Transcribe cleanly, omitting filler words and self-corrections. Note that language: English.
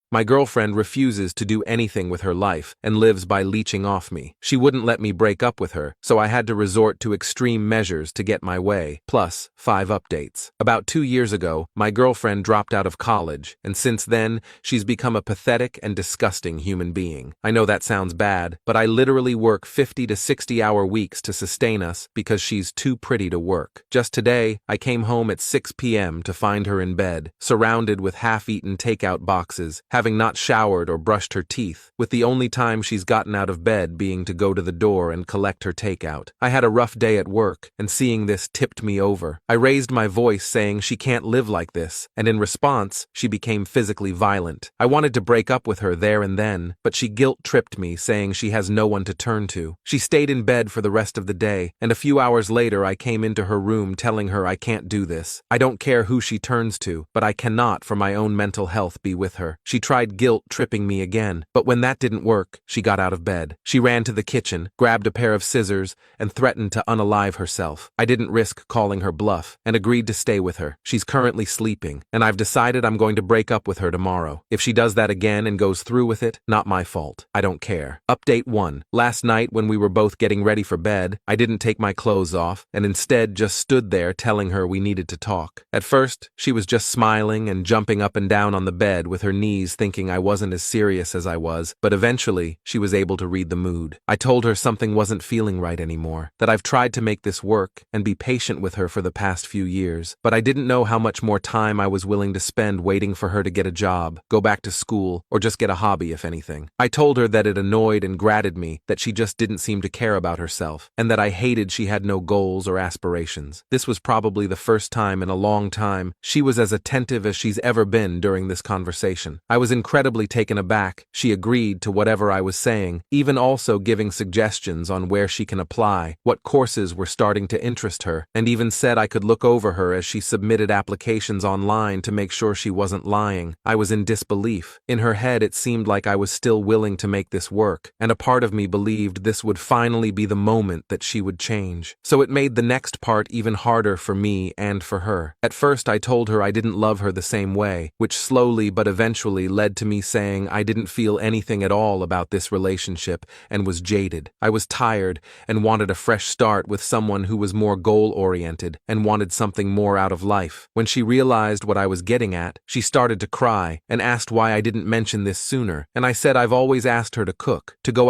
My girlfriend refuses to do anything with her life and lives by leeching off me. She wouldn't let me break up with her, so I had to resort to extreme measures to get my way. Plus, 5 updates. About 2 years ago, my girlfriend dropped out of college, and since then, she's become a pathetic and disgusting human being. I know that sounds bad, but I literally work 50 to 60-hour weeks to sustain us because she's too pretty to work. Just today, I came home at 6 p.m. to find her in bed, surrounded with half-eaten takeout boxes, having not showered or brushed her teeth, with the only time she's gotten out of bed being to go to the door and collect her takeout. I had a rough day at work, and seeing this tipped me over. I raised my voice saying she can't live like this, and in response, she became physically violent. I wanted to break up with her there and then, but she guilt-tripped me, saying she has no one to turn to. She stayed in bed for the rest of the day, and a few hours later I came into her room telling her I can't do this. I don't care who she turns to, but I cannot, for my own mental health, be with her. She tried guilt-tripping me again, but when that didn't work, she got out of bed. She ran to the kitchen, grabbed a pair of scissors, and threatened to unalive herself. I didn't risk calling her bluff, and agreed to stay with her. She's currently sleeping, and I've decided I'm going to break up with her tomorrow. If she does that again and goes through with it, not my fault. I don't care. Update 1. Last night when we were both getting ready for bed, I didn't take my clothes off, and instead just stood there telling her we needed to talk. At first, she was just smiling and jumping up and down on the bed with her knees, thinking I wasn't as serious as I was, but eventually, she was able to read the mood. I told her something wasn't feeling right anymore, that I've tried to make this work and be patient with her for the past few years, but I didn't know how much more time I was willing to spend waiting for her to get a job, go back to school, or just get a hobby if anything. I told her that it annoyed and gratted me that she just didn't seem to care about herself, and that I hated she had no goals or aspirations. This was probably the first time in a long time she was as attentive as she's ever been during this conversation. I was incredibly taken aback. She agreed to whatever I was saying, even also giving suggestions on where she can apply, what courses were starting to interest her, and even said I could look over her as she submitted applications online to make sure she wasn't lying. I was in disbelief. In her head, it seemed like I was still willing to make this work, and a part of me believed this would finally be the moment that she would change. So it made the next part even harder for me and for her. At first, I told her I didn't love her the same way, which slowly but eventually led to me saying I didn't feel anything at all about this relationship and was jaded. I was tired and wanted a fresh start with someone who was more goal-oriented and wanted something more out of life. When she realized what I was getting at, she started to cry and asked why I didn't mention this sooner, and I said I've always asked her to cook, to go